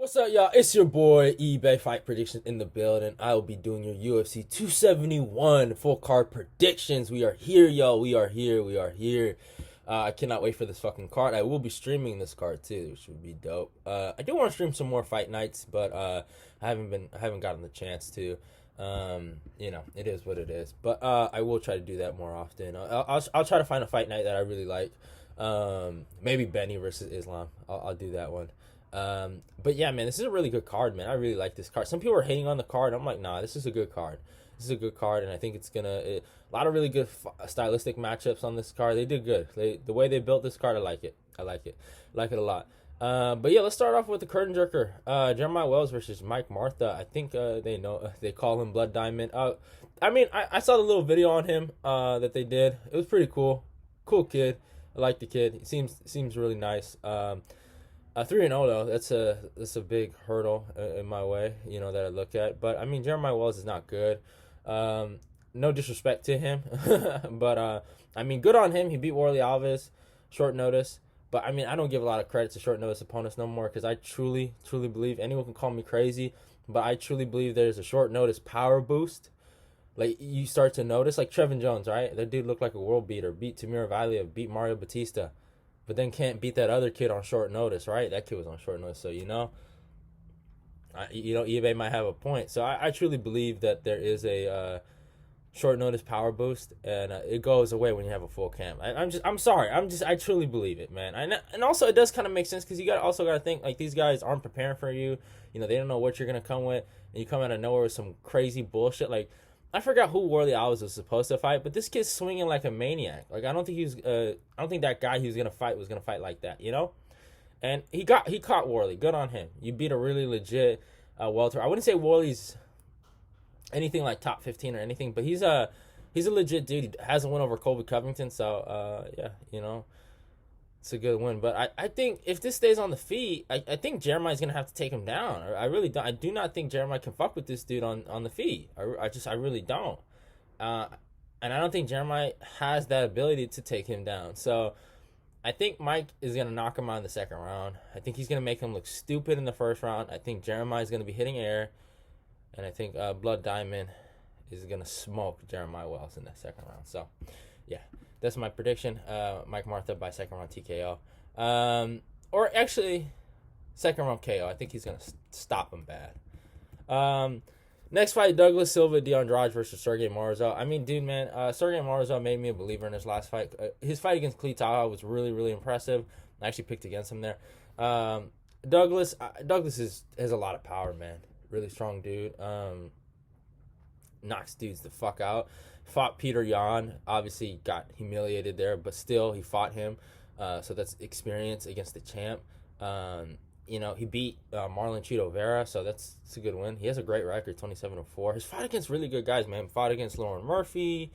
What's up, y'all? It's your boy eBay Fight Predictions in the building. I will be doing your UFC 271 full card predictions. We are here, y'all. We are here. We are here. I cannot wait for this fucking card. I will be streaming this card too, which would be dope. I do want to stream some more fight nights, but I haven't gotten the chance to. It is what it is. But I will try to do that more often. I'll try to find a fight night that I really like. Maybe Benny versus Islam. I'll do that one. But yeah, man, this is a really good card, man. I really like this card. Some people are hating on the card. I'm like, nah, this is a good card. This is a good card, and I think it's a lot of really good stylistic matchups on this card. They did good. The way they built this card, I like it. I like it a lot. But yeah, let's start off with the curtain jerker. Jeremiah Wells versus Mike Martha. I think they call him Blood Diamond. I saw the little video on him that they did. It was pretty cool. Cool kid. I like the kid. He seems really nice. 3-0 though, that's a big hurdle in my way, that I look at. But I mean, Jeremiah Wells is not good. No disrespect to him, but good on him. He beat Warley Alves, short notice. But I mean, I don't give a lot of credit to short notice opponents no more, because I truly believe, anyone can call me crazy, but I truly believe there's a short notice power boost. Like, you start to notice, like Trevin Jones, right? That dude looked like a world beater. Beat Tamir Vallia, beat Mario Batista. But then can't beat that other kid on short notice, right? That kid was on short notice, so eBay might have a point. So I truly believe that there is a short notice power boost, and it goes away when you have a full camp. I truly believe it, man. And also it does kind of make sense, because you also got to think, like, these guys aren't preparing for you. They don't know what you're gonna come with, and you come out of nowhere with some crazy bullshit. Like, I forgot who Warley Alves was supposed to fight, but this kid's swinging like a maniac. Like, I don't think that guy he was gonna fight like that, And he caught Warley. Good on him. You beat a really legit welter. I wouldn't say Warley's anything like top 15 or anything, but he's a legit dude. He has a win over Colby Covington, so it's a good win. But I think if this stays on the feet, I think Jeremiah's gonna have to take him down. I really don't. I do not think Jeremiah can fuck with this dude on the feet. I really don't. And I don't think Jeremiah has that ability to take him down. So I think Mike is gonna knock him out in the second round. I think he's gonna make him look stupid in the first round. I think Jeremiah is gonna be hitting air, and I think Blood Diamond is gonna smoke Jeremiah Wells in the second round. So yeah. That's my prediction. Mike Martha by second round TKO. Or actually, second round KO. I think he's going to stop him bad. Next fight, Douglas Silva de Andrade versus Sergey Morozov. I mean, dude, man, Sergey Morozov made me a believer in his last fight. His fight against Klee Taha was really, really impressive. I actually picked against him there. Douglas has a lot of power, man. Really strong dude. Knocks dudes the fuck out. Fought Peter Yan. Obviously got humiliated there, but still he fought him. So that's experience against the champ. He beat Marlon Chito Vera, so that's a good win. He has a great record, 27-4. His fight against really good guys, man. Fought against Lauren Murphy,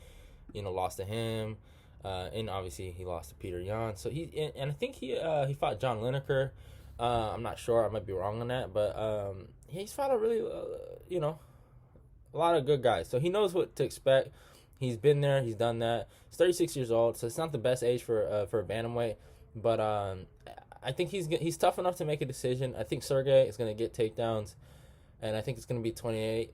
lost to him. And obviously he lost to Peter Yan. So I think he fought John Lineker. I'm not sure. I might be wrong on that, but he's fought a really a lot of good guys. So he knows what to expect. He's been there. He's done that. He's 36 years old, so it's not the best age for a bantamweight. But I think he's tough enough to make a decision. I think Sergey is going to get takedowns, and I think it's going to be 29-28.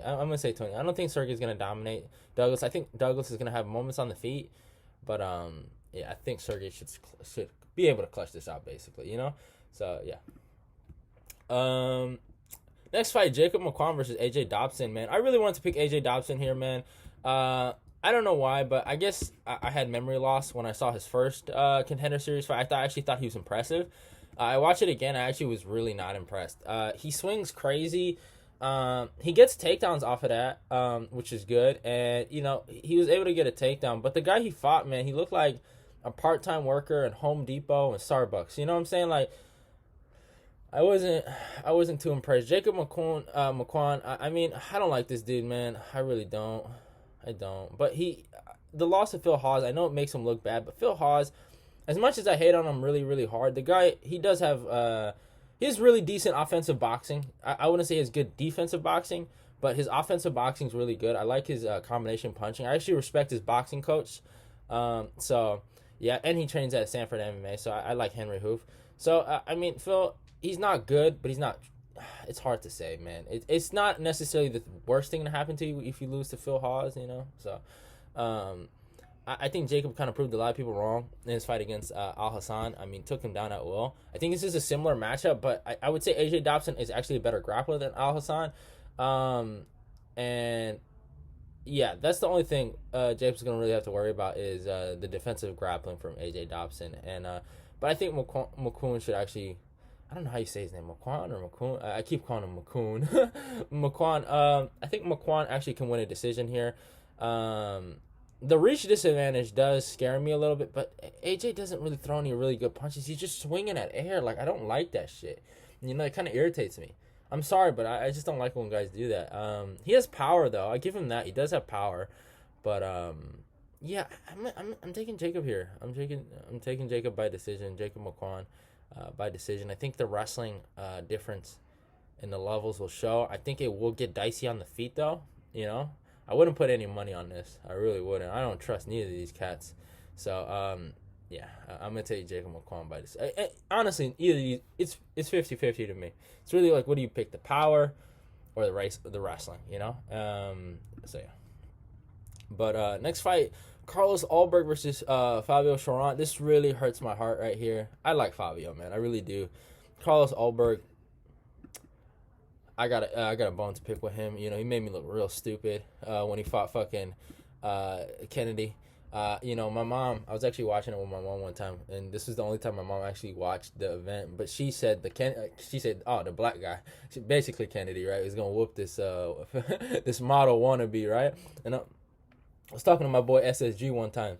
I'm going to say 20. I don't think Sergey is going to dominate Douglas. I think Douglas is going to have moments on the feet, but I think Sergey should be able to clutch this out, basically, So yeah. Next fight, Jacob McQuan versus AJ Dobson, man. I really wanted to pick AJ Dobson here, man. I don't know why, but I guess I had memory loss when I saw his first Contender Series fight. I actually thought he was impressive. I watched it again. I actually was really not impressed. He swings crazy. He gets takedowns off of that, which is good. And, he was able to get a takedown. But the guy he fought, man, he looked like a part-time worker at Home Depot and Starbucks. You know what I'm saying? Like, I wasn't too impressed. Jacob McQuan, I don't like this dude, man. I really don't. I don't. But the loss of Phil Hawes, I know it makes him look bad, but Phil Hawes, as much as I hate on him really, really hard, the guy, he does have, he has really decent offensive boxing. I wouldn't say he has good defensive boxing, but his offensive boxing is really good. I like his combination punching. I actually respect his boxing coach. So, yeah, and he trains at Sanford MMA, so I like Henry Hoof. So I mean, Phil, he's not good, but he's not. It's hard to say, man. It's not necessarily the worst thing to happen to you if you lose to Phil Hawes, you know. So, I think Jacob kind of proved a lot of people wrong in his fight against Al Hassan. I mean, took him down at will. I think this is a similar matchup, but I would say AJ Dobson is actually a better grappler than Al Hassan. And yeah, that's the only thing Jacob's going to really have to worry about is the defensive grappling from AJ Dobson. And but I think McCoon should actually, I don't know how you say his name, McQuan or McCoon? I keep calling him McCoon. McQuan, I think McQuan actually can win a decision here. The reach disadvantage does scare me a little bit, but AJ doesn't really throw any really good punches. He's just swinging at air. Like, I don't like that shit. You know, it kind of irritates me. I'm sorry, but I just don't like when guys do that. He has power, though. I give him that. He does have power. But, yeah, I'm taking Jacob here. I'm taking Jacob by decision, Jacob McQuan by decision. I think the wrestling difference in the levels will show. I think it will get dicey on the feet, though, you know. I wouldn't put any money on this. I really wouldn't. I don't trust neither of these cats. So, yeah, I'm going to take Jacob McQuan by this. Honestly, either of these, it's 50-50 to me. It's really like, what do you pick, the power or the wrestling, you know? So, yeah. But next fight, Carlos Ulberg versus Fabio Cherant. This really hurts my heart right here. I like Fabio, man. I really do. Carlos Ulberg, I got a bone to pick with him. You know, he made me look real stupid when he fought fucking Kennedy. You know, my mom, I was actually watching it with my mom one time, and this was the only time my mom actually watched the event. But she said oh, the black guy, basically Kennedy, right? He's gonna whoop this this model wannabe, right? And I was talking to my boy SSG one time,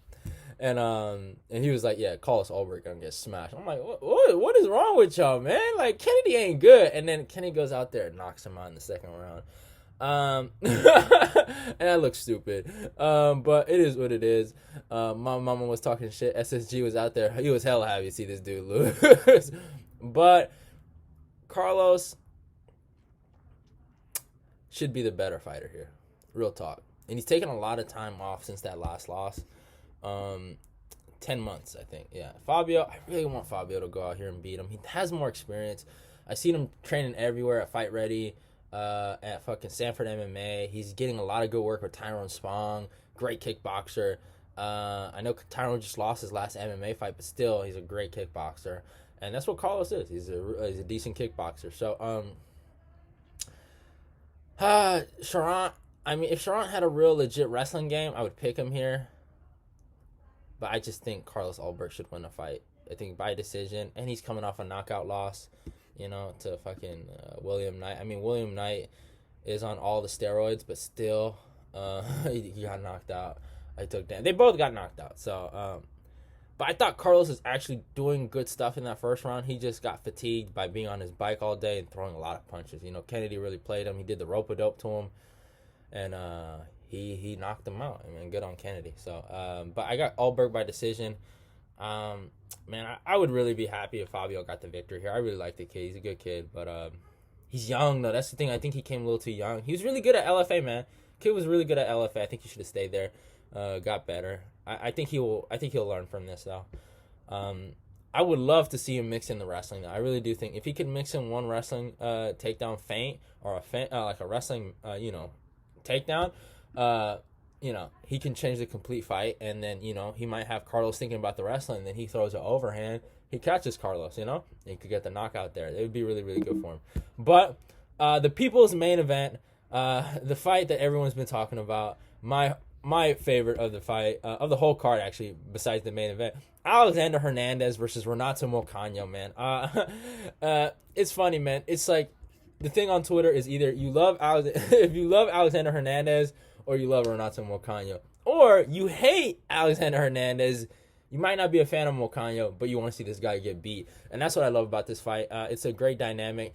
and he was like, "Yeah, Carlos Ulberg gonna get smashed." I'm like, "What is wrong with y'all, man? Like, Kennedy ain't good." And then Kennedy goes out there and knocks him out in the second round. And I look stupid. But it is what it is. My mama was talking shit. SSG was out there. He was hella happy to see this dude lose. But Carlos should be the better fighter here. Real talk. And he's taken a lot of time off since that last loss. 10 months, I think. Yeah. Fabio, I really want Fabio to go out here and beat him. He has more experience. I seen him training everywhere at Fight Ready. At fucking Sanford MMA. He's getting a lot of good work with Tyrone Spong. Great kickboxer. I know Tyrone just lost his last MMA fight, but still, he's a great kickboxer. And that's what Carlos is. He's a decent kickboxer. So, Cherant, I mean, if Cherant had a real legit wrestling game, I would pick him here. But I just think Carlos Ulberg should win a fight. I think by decision. And he's coming off a knockout loss, you know, to fucking William Knight. I mean, William Knight is on all the steroids, but still, he got knocked out. I took that. They both got knocked out. So, but I thought Carlos was actually doing good stuff in that first round. He just got fatigued by being on his bike all day and throwing a lot of punches. You know, Kennedy really played him. He did the rope-a-dope to him, and he knocked him out. I mean, good on Kennedy. So, but I got Ulberg by decision. Man, I would really be happy if Fabio got the victory here. I really like the kid. He's a good kid, but he's young though. That's the thing. I think he came a little too young. He was really good at LFA, man. Kid was really good at LFA. I think he should have stayed there. Got better. I think he'll learn from this though. I would love to see him mix in the wrestling though. I really do think if he could mix in one wrestling takedown feint or like a wrestling takedown, you know, he can change the complete fight, and then, you know, he might have Carlos thinking about the wrestling, and then he throws an overhand. He catches Carlos, you know? And he could get the knockout there. It would be really, really good for him. But the people's main event, the fight that everyone's been talking about, my favorite of the fight, of the whole card, actually, besides the main event, Alexander Hernandez versus Renato Moicano, man. It's funny, man. It's like the thing on Twitter is either if you love Alexander Hernandez, or you love Renato Moicano. Or you hate Alexander Hernandez. You might not be a fan of Moicano, but you want to see this guy get beat. And that's what I love about this fight. It's a great dynamic.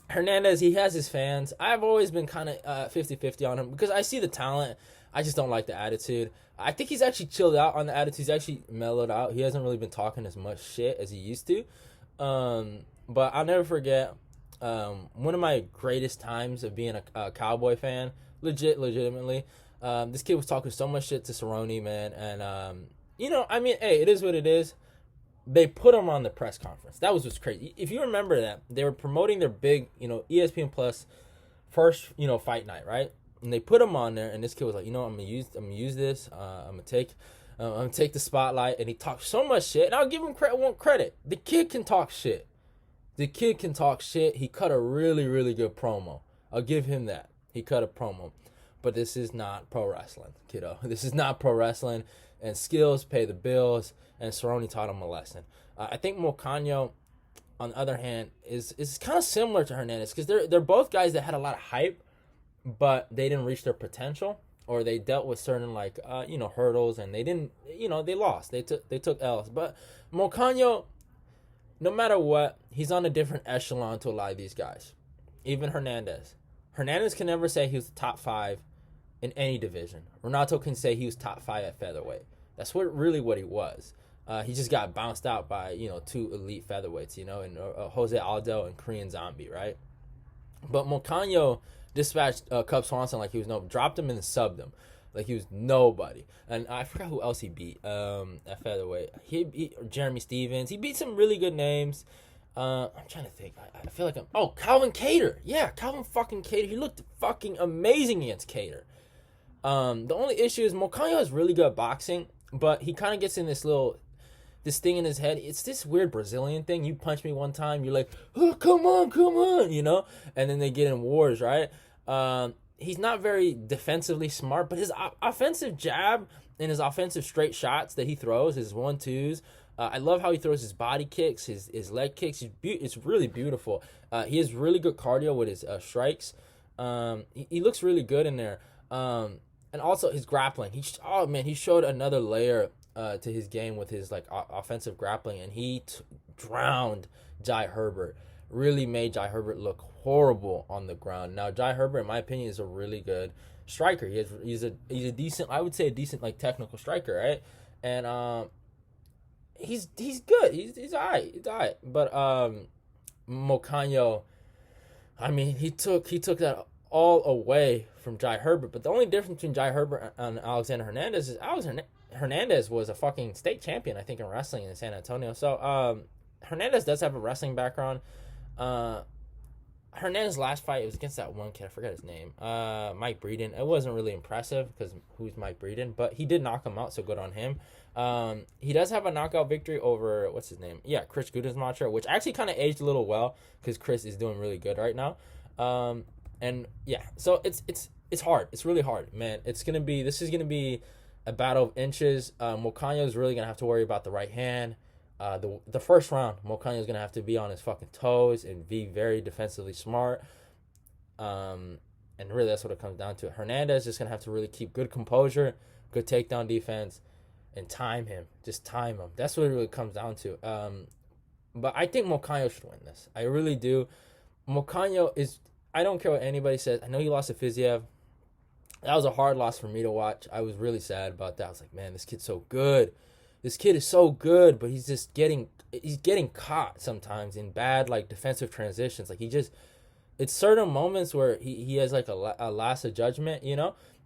Hernandez, he has his fans. I've always been kind of 50-50 on him because I see the talent. I just don't like the attitude. I think he's actually chilled out on the attitude. He's actually mellowed out. He hasn't really been talking as much shit as he used to. But I'll never forget one of my greatest times of being a Cowboy fan. Legitimately. This kid was talking so much shit to Cerrone, man. And, you know, I mean, hey, it is what it is. they put him on the press conference. That was what's crazy. If you remember that, they were promoting their big, ESPN Plus first, fight night, right? And they put him on there, and this kid was like, I'm gonna use this. I'm gonna take the spotlight. And he talked so much shit. And I'll give him credit. The kid can talk shit. He cut a really, really good promo. I'll give him that. He cut a promo. But this is not pro wrestling, kiddo. This is not pro wrestling. And skills pay the bills. And Cerrone taught him a lesson. I think Moicano, on the other hand, is kind of similar to Hernandez. Because they're both guys that had a lot of hype, but they didn't reach their potential. Or they dealt with certain, hurdles. And they didn't, they lost. They took L's. But Moicano, no matter what, he's on a different echelon to a lot of these guys. Even Hernandez. Hernandez can never say he was the top 5 in any division. Renato can say he was top 5 at featherweight. That's really what he was. He just got bounced out by, 2 elite featherweights, and Jose Aldo and Korean Zombie, right? But Moicano dispatched Cub Swanson like he was dropped him and subbed him. Like he was nobody. And I forgot who else he beat at featherweight. He beat Jeremy Stevens. He beat some really good names. I'm trying to think. I feel like Calvin Kattar. Yeah, Calvin fucking Kattar. He looked fucking amazing against Kattar. The only issue is Moicano is really good at boxing, but he kind of gets in this thing in his head. It's this weird Brazilian thing. You punch me one time, you're like, oh, come on, and then they get in wars, right? He's not very defensively smart, but his offensive jab and his offensive straight shots that he throws, his 1-2s, I love how he throws his body kicks, his leg kicks. It's really beautiful. He has really good cardio with his strikes. He looks really good in there. And also his grappling. He showed another layer to his game with his offensive grappling, and he drowned Jai Herbert. Really made Jai Herbert look horrible on the ground. Now Jai Herbert, in my opinion, is a really good striker. He's a decent, I would say a decent technical striker, right? And he's good. He's alright. But Moicano, I mean, he took that all away from Jai Herbert. But the only difference between Jai Herbert and Alexander Hernandez is Hernandez was a fucking state champion, I think, in wrestling in San Antonio. So Hernandez does have a wrestling background. Hernandez's last fight, it was against that one kid, I forgot his name, Mike Breeden. It wasn't really impressive because who's Mike Breeden, but he did knock him out, so good on him. He does have a knockout victory over, what's his name? Yeah, Chris Gudensmacher, which actually kind of aged a little well because Chris is doing really good right now. And yeah, so it's hard. It's really hard, man. This is gonna be a battle of inches. Moicano is really gonna have to worry about the right hand. The first round, Moicano is gonna have to be on his fucking toes and be very defensively smart. And really, that's what it comes down to. Hernandez is just gonna have to really keep good composure, good takedown defense, and time him. Just time him. That's what it really comes down to. But I think Moicano should win this. I really do. Moicano is. I don't care what anybody says. I know he lost to Fiziev. That was a hard loss for me to watch. I was really sad about that. I was like, man, this kid's so good. This kid is so good, but he's getting caught sometimes in bad defensive transitions. It's certain moments where he has a lapse of judgment,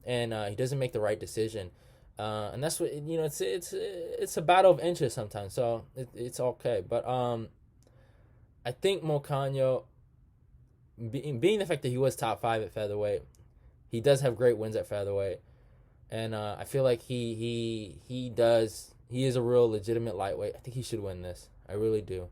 and he doesn't make the right decision. And that's what it's a battle of inches sometimes. So it's okay. But I think Moicano, being the fact that he was top 5 at featherweight, he does have great wins at featherweight, and I feel like he is a real legitimate lightweight. I think he should win this. I really do.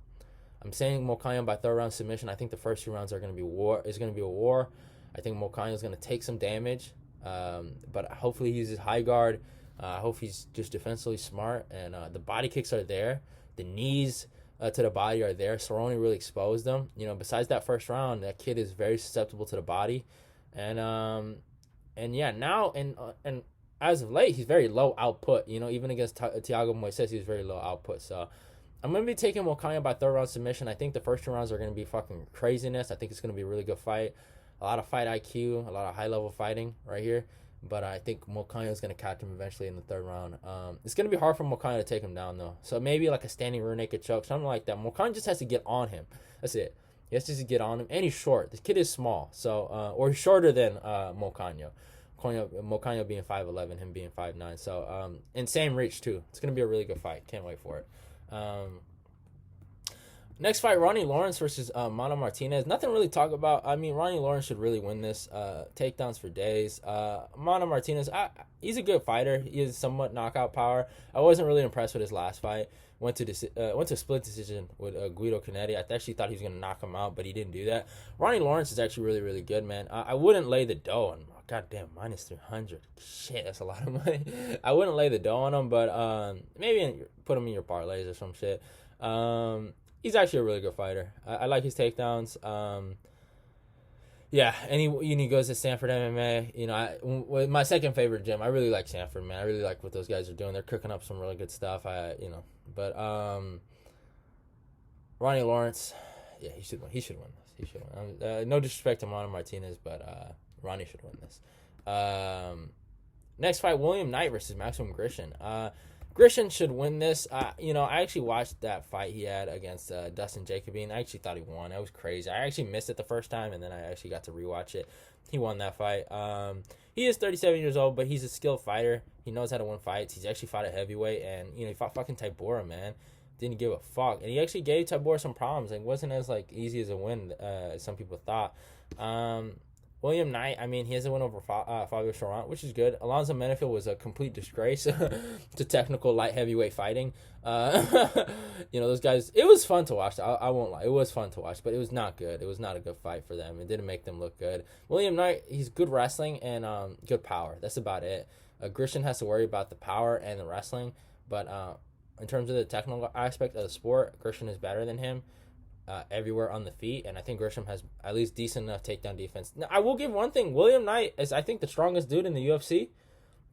I'm saying Moicano by 3rd round submission. I think the first 2 rounds are going to be war. It's going to be a war. I think Moicano is going to take some damage, but hopefully he uses high guard. I hope he's just defensively smart, and the body kicks are there. The knees to the body are there. Cerrone really exposed them. Besides that first round, that kid is very susceptible to the body, and yeah, now and as of late, he's very low output. Even against Thiago Moises, he was very low output. So I'm gonna be taking Moicano by 3rd round submission. I think the first 2 rounds are gonna be fucking craziness. I think it's gonna be a really good fight. A lot of fight IQ, a lot of high level fighting right here. But I think Moicano is going to catch him eventually in the 3rd round. It's going to be hard for Moicano to take him down, though. So maybe a standing rear naked choke, something like that. Moicano just has to get on him. That's it. He has to just get on him. And he's short. This kid is small. So, or he's shorter than Moicano. Moicano being 5'11", him being 5'9". So, and same reach, too. It's going to be a really good fight. Can't wait for it. Next fight, Ronnie Lawrence versus Mano Martinez. Nothing really to talk about. I mean, Ronnie Lawrence should really win this. Takedowns for days. Mano Martinez, he's a good fighter. He has somewhat knockout power. I wasn't really impressed with his last fight. Went to split decision with Guido Canetti. I actually thought he was going to knock him out, but he didn't do that. Ronnie Lawrence is actually really, really good, man. I wouldn't lay the dough on him. Goddamn, minus 300. Shit, that's a lot of money. I wouldn't lay the dough on him, but maybe put him in your parlays or some shit. He's actually a really good fighter. I like his takedowns. Yeah, and he goes to Stanford MMA. You know, my second favorite gym. I really like Stanford, man. I really like what those guys are doing. They're cooking up some really good stuff. But Ronnie Lawrence, yeah, he should win. He should win this. He should win. No disrespect to Mano Martinez, but Ronnie should win this. Next fight, William Knight versus Maxim Grishin. Grishin should win this. I actually watched that fight he had against Dustin Jacobin. I actually thought he won. That was crazy. I actually missed it the first time, and then I actually got to rewatch it. He won that fight. He is 37 years old, but he's a skilled fighter. He knows how to win fights. He's actually fought at heavyweight, and he fought fucking Tybura, man. Didn't give a fuck, and he actually gave Tybura some problems. It wasn't as easy as a win as some people thought. William Knight, I mean, he has a win over Fabio Cherant, which is good. Alonzo Menefield was a complete disgrace to technical light heavyweight fighting. Those guys, it was fun to watch. I won't lie. It was fun to watch, but it was not good. It was not a good fight for them. It didn't make them look good. William Knight, he's good wrestling and good power. That's about it. Grishin has to worry about the power and the wrestling, but in terms of the technical aspect of the sport, Grishin is better than him. Everywhere on the feet, and I think Grisham has at least decent enough takedown defense. Now, I will give one thing: William Knight is, I think, the strongest dude in the UFC.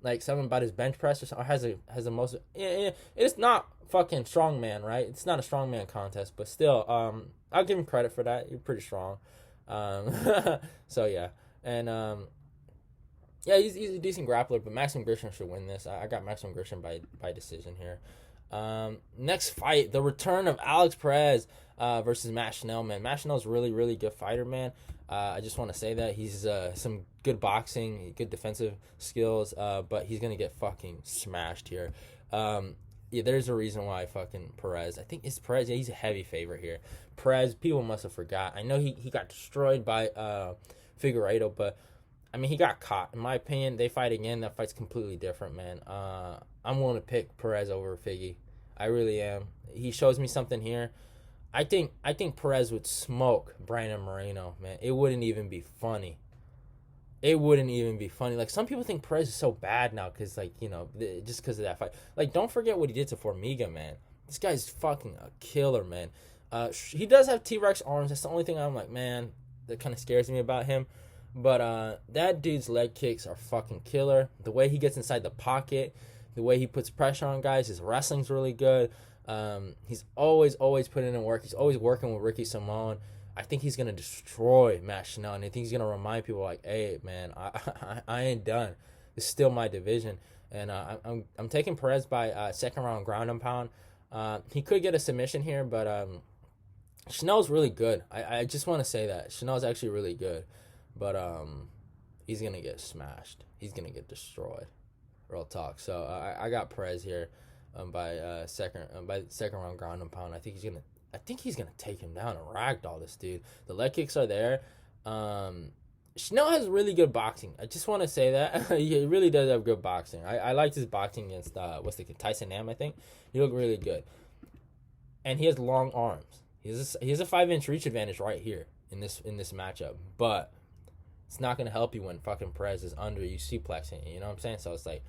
Like something about his bench press or something, has the most. It's not fucking strongman, right? It's not a strongman contest, but still, I'll give him credit for that. You're pretty strong. So yeah, and yeah, he's a decent grappler, but Maxim Grishin should win this. I got Maxim Grishin by decision here. Next fight, the return of Alex Perez versus Matt Schnell, man. Matt Schnell's really, really good fighter, man. I just want to say that he's some good boxing, good defensive skills, but he's gonna get fucking smashed here. Yeah, there's a reason why fucking Perez. I think it's Perez. Yeah, he's a heavy favorite here. Perez, people must have forgot. I know he got destroyed by Figueiredo, but I mean, he got caught. In my opinion, they fight again. That fight's completely different, man. I'm willing to pick Perez over Figgy. I really am. He shows me something here. I think Perez would smoke Brandon Moreno, man. It wouldn't even be funny. It wouldn't even be funny. Like, some people think Perez is so bad now because, just because of that fight. Like, don't forget what he did to Formiga, man. This guy's fucking a killer, man. He does have T-Rex arms. That's the only thing I'm like, man, that kind of scares me about him. But that dude's leg kicks are fucking killer. The way he gets inside the pocket, the way he puts pressure on guys, his wrestling's really good. He's always putting in work. He's always working with Ricky Simone. I think he's going to destroy Matt Schnell, and I think he's going to remind people like, hey, man, I ain't done. It's still my division. And I'm taking Perez by second round ground and pound. He could get a submission here, but Schnell's really good. I just want to say that. Schnell's actually really good. But he's going to get smashed. He's going to get destroyed. Real talk. So I got Perez here by second round ground and pound. I think he's gonna take him down and ragdoll this dude. The leg kicks are there. Schnell has really good boxing. I just want to say that he really does have good boxing. I liked his boxing against Tyson Nam. I think he looked really good, and he has long arms. He has a 5-inch reach advantage right here in this matchup, but it's not gonna help you when fucking Perez is under you suplexing. You know what I'm saying? So it's like,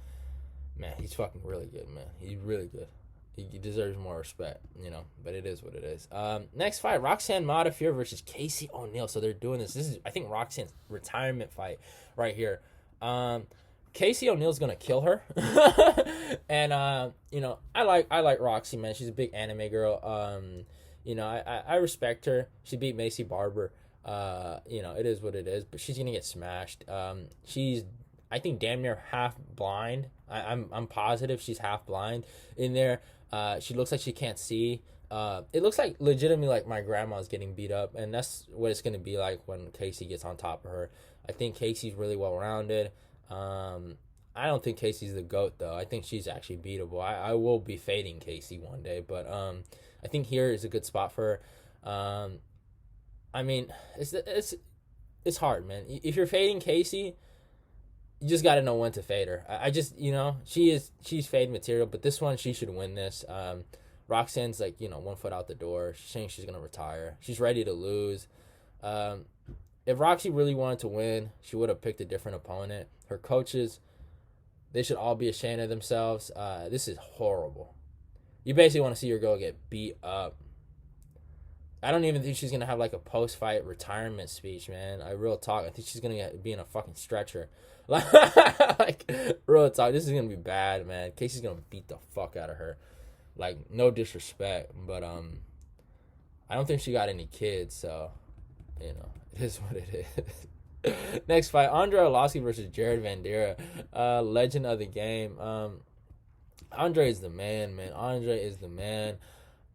man, he's fucking really good, man. He's really good. He deserves more respect, but it is what it is. Next fight, Roxanne Modafferi versus Casey O'Neill. So they're doing this. This is, I think, Roxanne's retirement fight right here. Casey O'Neill's gonna kill her. And I like Roxy, man. She's a big anime girl. I respect her. She beat Macy Barber. It is what it is, but she's gonna get smashed. She's, I think, damn near half blind. I'm positive she's half blind in there. She looks like she can't see. It looks like legitimately like my grandma's getting beat up, and that's what it's gonna be like when Casey gets on top of her. I think Casey's really well rounded. I don't think Casey's the GOAT though. I think she's actually beatable. I will be fading Casey one day, but I think here is a good spot for her. I mean, it's hard, man. If you're fading Casey, you just got to know when to fade her. I just, she's fade material, but this one, she should win this. Roxanne's like, 1 foot out the door. She's saying she's going to retire. She's ready to lose. If Roxy really wanted to win, she would have picked a different opponent. Her coaches, they should all be ashamed of themselves. This is horrible. You basically want to see your girl get beat up. I don't even think she's going to have like a post-fight retirement speech, man. Real talk. I think she's going to be in a fucking stretcher. Like, real talk. This is going to be bad, man. Casey's going to beat the fuck out of her. Like, no disrespect, but I don't think she got any kids, so, it is what it is. Next fight, Andrei Arlovski versus Jared Vanderaa, legend of the game. Andrei is the man, man. Andrei is the man.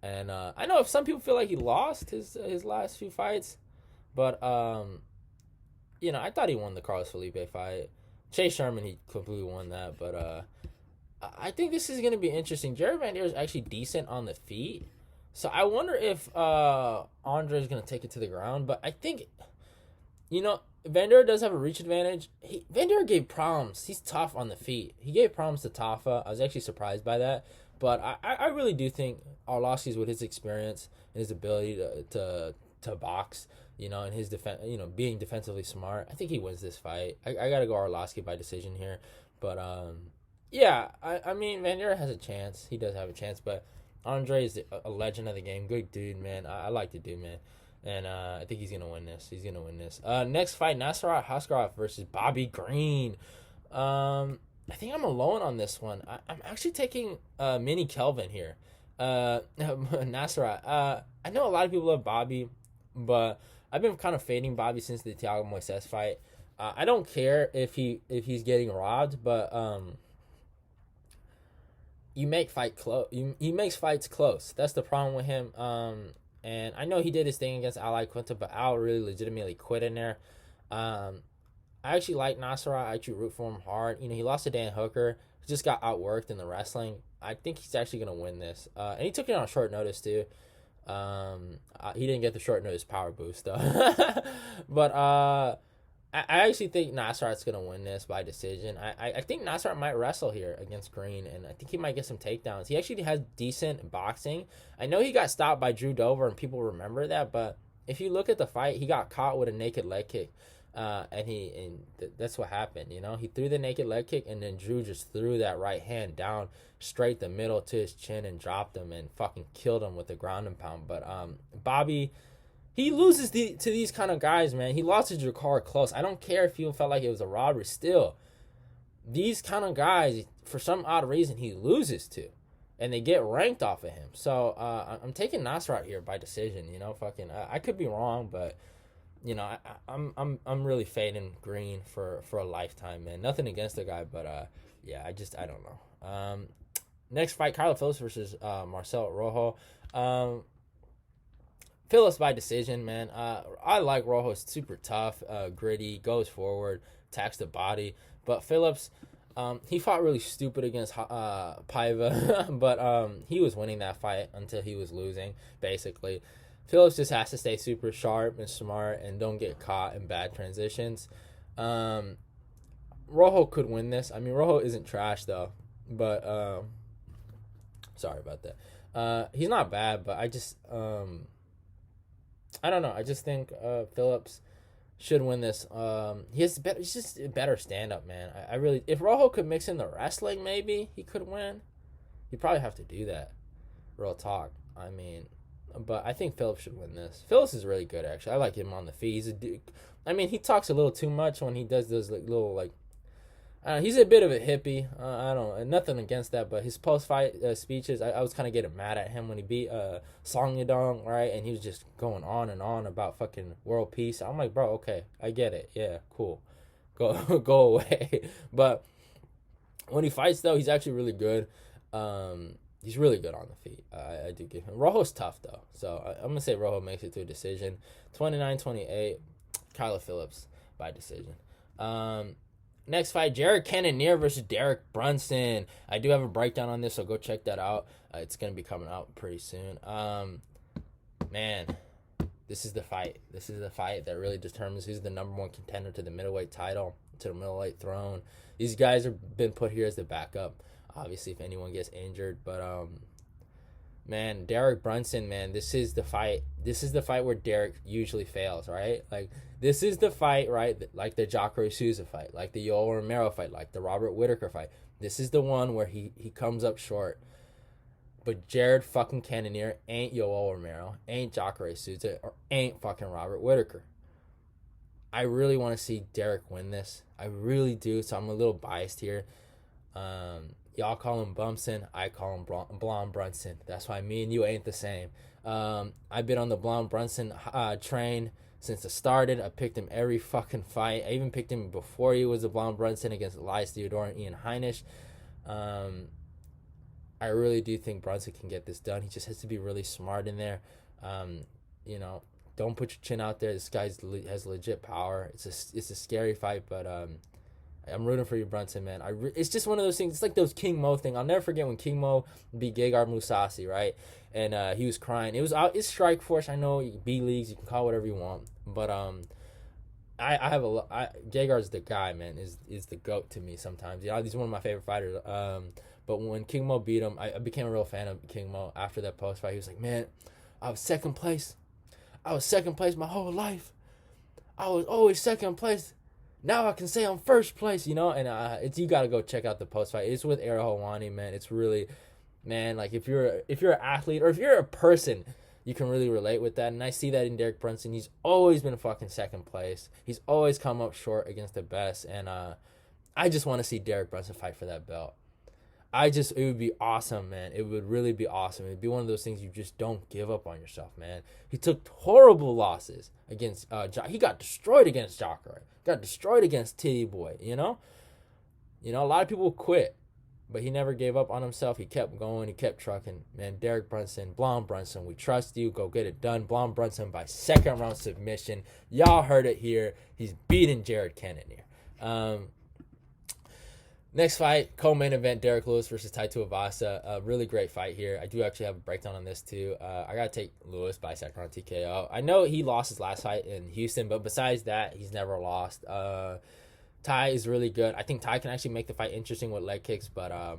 And I know if some people feel like he lost his last few fights, but I thought he won the Carlos Felipe fight. Chase Sherman, he completely won that, but I think this is going to be interesting. Jared Vanderaa is actually decent on the feet, so I wonder if Andrei is going to take it to the ground. But I think, Vanderaa does have a reach advantage. Vanderaa gave problems. He's tough on the feet. He gave problems to Tafa. I was actually surprised by that. But I really do think Arlovski's, with his experience and his ability to box, and his defense, being defensively smart, I think he wins this fight. I gotta go Arlovski by decision here. But I mean, Vanderaa has a chance. He does have a chance. But Andrei is a legend of the game. Good dude, man. I like the dude, man. And I think he's gonna win this. Next fight, Nasrat Haqparast versus Bobby Green. I think I'm alone on this one. I'm actually taking Mini Kelvin here. Nasrat. I know a lot of people love Bobby, but I've been kind of fading Bobby since the Thiago Moises fight. I don't care if he's getting robbed, but he makes fights close. That's the problem with him. And I know he did his thing against Ally Quinta, but Al really legitimately quit in there. I actually like Nasrat. I actually root for him hard. He lost to Dan Hooker. He just got outworked in the wrestling. I think he's actually going to win this. And he took it on short notice, too. He didn't get the short notice power boost, though. But I actually think Nasrat's going to win this by decision. I think Nasrat might wrestle here against Green, and I think he might get some takedowns. He actually has decent boxing. I know he got stopped by Drew Dover, and people remember that, but if you look at the fight, he got caught with a naked leg kick. That's what happened. He threw the naked leg kick, and then Drew just threw that right hand down straight the middle to his chin and dropped him and fucking killed him with the ground and pound. But Bobby, he loses to these kind of guys, man. He lost to Jakar close. I don't care if you felt like it was a robbery. Still, these kind of guys, for some odd reason, he loses to, and they get ranked off of him. So I'm taking Nasrat here by decision. I could be wrong, but. I'm really fading Green for a lifetime, man. Nothing against the guy, but I don't know. Next fight, Kyler Phillips versus Marcelo Rojo. Phillips by decision, man. I like Rojo. It's super tough, gritty, goes forward, attacks the body. But Phillips, he fought really stupid against Paiva, but he was winning that fight until he was losing, basically. Phillips just has to stay super sharp and smart and don't get caught in bad transitions. Rojo could win this. I mean, Rojo isn't trash, though. But, sorry about that. He's not bad, but I just, I don't know. I just think Phillips should win this. He's just a better stand-up, man. I really, if Rojo could mix in the wrestling, maybe he could win. He'd probably have to do that. Real talk. I mean... But I think Phillips should win this. Phillips is really good, actually. I like him on the feet. He's a dude. I mean, he talks a little too much when he does those he's a bit of a hippie. I don't know. Nothing against that, but his post-fight speeches, I was kind of getting mad at him when he beat Song Yadong, right? And he was just going on and on about fucking world peace. I'm like, bro, okay, I get it. Yeah, cool. Go away. But when he fights, though, he's actually really good. He's really good on the feet. I do give him. Rojo's tough, though. So I'm going to say Rojo makes it to a decision. 29-28, Kyler Phillips by decision. Next fight, Jared Cannonier versus Derrick Brunson. I do have a breakdown on this, so go check that out. It's going to be coming out pretty soon. Man, This is the fight. This is the fight that really determines who's the number one contender to the middleweight title, to the middleweight throne. These guys have been put here as the backup, obviously, if anyone gets injured. But, man, Derrick Brunson, man, this is the fight. This is the fight where Derrick usually fails, right? Like, this is the fight, right? Like the Jacare Souza fight, like the Yoel Romero fight, like the Robert Whittaker fight. This is the one where he comes up short. But Jared fucking Cannonier ain't Yoel Romero, ain't Jacare Souza, or ain't fucking Robert Whittaker. I really want to see Derrick win this. I really do, so I'm a little biased here. Y'all call him Bumpson, I call him Blonde Brunson. That's why me and you ain't the same. I've been on the Blonde Brunson train since it started. I picked him every fucking fight. I even picked him before he was a Blonde Brunson against Elias Theodore and Ian Heinisch. I really do think Brunson can get this done. He just has to be really smart in there. Don't put your chin out there. This guy has legit power. It's a scary fight, but I'm rooting for you, Brunson, man. It's just one of those things. It's like those King Mo thing. I'll never forget when King Mo beat Gegard Mousasi, right? And he was crying. It's Strike Force. I know B leagues. You can call it whatever you want, but Gegard's the guy, man. Is the GOAT to me sometimes. He's one of my favorite fighters. But when King Mo beat him, I became a real fan of King Mo after that post fight. He was like, man, I was second place my whole life. I was always second place. Now I can say I'm first place, and you got to go check out the post fight. It's with Ariel Helwani, man. It's really, man, like if you're an athlete or if you're a person, you can really relate with that. And I see that in Derrick Brunson. He's always been fucking second place. He's always come up short against the best. And I just want to see Derrick Brunson fight for that belt. It would be awesome, man. It would really be awesome. It'd be one of those things you just don't give up on yourself, man. He took horrible losses against, he got destroyed against Jacare. Got destroyed against Titty Boy, a lot of people quit, but he never gave up on himself. He kept going. He kept trucking. Man, Derrick Brunson, Blonde Brunson, we trust you. Go get it done. Blonde Brunson by second round submission. Y'all heard it here. He's beating Jared Cannonier. Next fight, co-main event, Derrick Lewis versus Tai Tuivasa. A really great fight here. I do actually have a breakdown on this too. I got to take Lewis by second round TKO. I know he lost his last fight in Houston, but besides that, he's never lost. Tai is really good. I think Tai can actually make the fight interesting with leg kicks, but I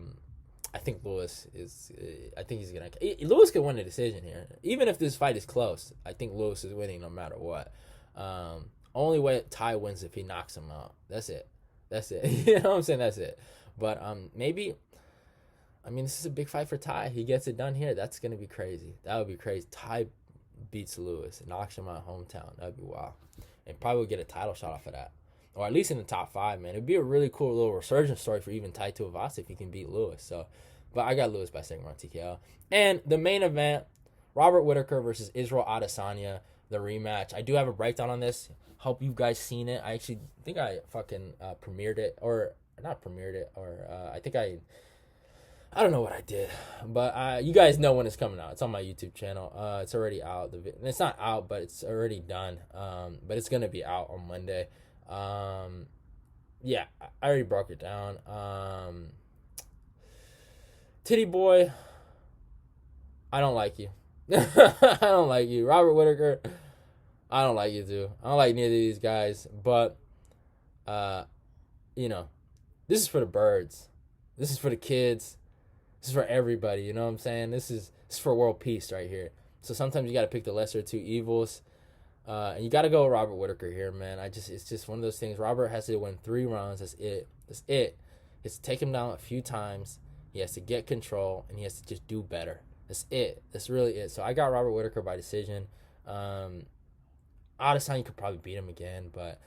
think Lewis is... I think he's going to... Lewis could win a decision here. Even if this fight is close, I think Lewis is winning no matter what. Only way Tai wins if he knocks him out. That's it. You know what I'm saying? That's it. But maybe, this is a big fight for Tai. He gets it done here. That's going to be crazy. That would be crazy. Tai beats Lewis and knocks him out hometown. That would be wild. And probably will get a title shot off of that. Or at least in the top 5, man. It would be a really cool little resurgence story for even Tai Tuivasa if he can beat Lewis. So, but I got Lewis by second round TKO. And the main event, Robert Whittaker versus Israel Adesanya, the rematch. I do have a breakdown on this. Hope you guys seen it. I actually think I fucking premiered it, or not premiered it, or I think I don't know what I did, but you guys know when it's coming out. It's on my YouTube channel. It's already out. It's not out, but it's already done. But it's gonna be out on Monday. Yeah, I already broke it down. Titty Boy, I don't like you. I don't like you, Robert Whittaker. I don't like you too. I don't like neither of these guys. But, this is for the birds. This is for the kids. This is for everybody. You know what I'm saying? This is for world peace right here. So sometimes you got to pick the lesser of two evils. And you got to go with Robert Whittaker here, man. It's just one of those things. Robert has to win 3 rounds. That's it. It's to take him down a few times. He has to get control, and he has to just do better. That's it. That's really it. So I got Robert Whittaker by decision. Adesanya could probably beat him again, but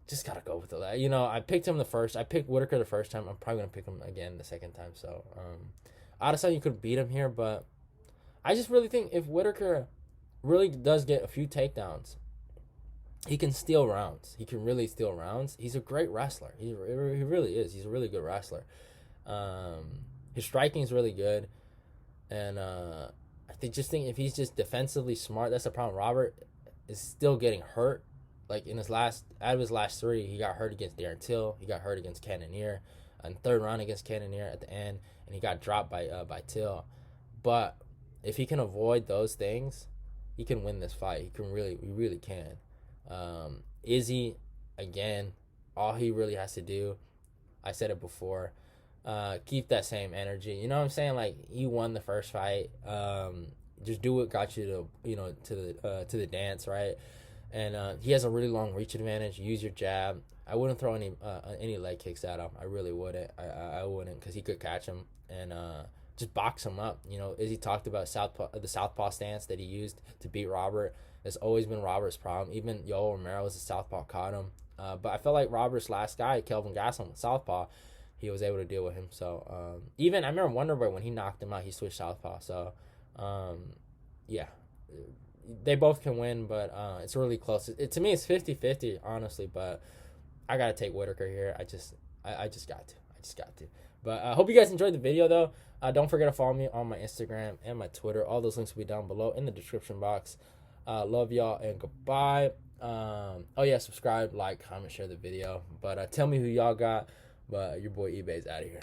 just gotta go with it. I picked him the first. I picked Whittaker the first time. I'm probably gonna pick him again the second time. So, Adesanya could beat him here, but I just really think if Whittaker really does get a few takedowns, he can steal rounds. He can really steal rounds. He's a great wrestler. He really is. He's a really good wrestler. His striking is really good, and I think if he's just defensively smart, that's the problem. Robert is still getting hurt. Like out of his last 3, he got hurt against Darren Till. He got hurt against Cannonier, and 3rd round against Cannonier at the end, and he got dropped by Till. But if he can avoid those things, he can win this fight. We really can. Izzy, again, all he really has to do, I said it before, keep that same energy. You know what I'm saying? Like, he won the first fight. Just do what got you to the dance, right? And he has a really long reach advantage. Use your jab. I wouldn't throw any leg kicks at him. I really wouldn't. I wouldn't, because he could catch him and just box him up. You know, Izzy talked about the southpaw stance that he used to beat Robert. It's always been Robert's problem. Even Yoel Romero's southpaw caught him. But I felt like Robert's last guy, Kelvin Gastelum, with southpaw, he was able to deal with him. So even I remember Wonderboy, when he knocked him out, he switched southpaw. So yeah, they both can win, but it's really close. To me, it's 50-50, honestly. But I gotta take Whittaker here. I just got to. But I hope you guys enjoyed the video, though. Don't forget to follow me on my Instagram and my Twitter. All those links will be down below in the description box. Love y'all and goodbye. Oh yeah, subscribe, like, comment, share the video. But tell me who y'all got. But your boy eBay's out of here.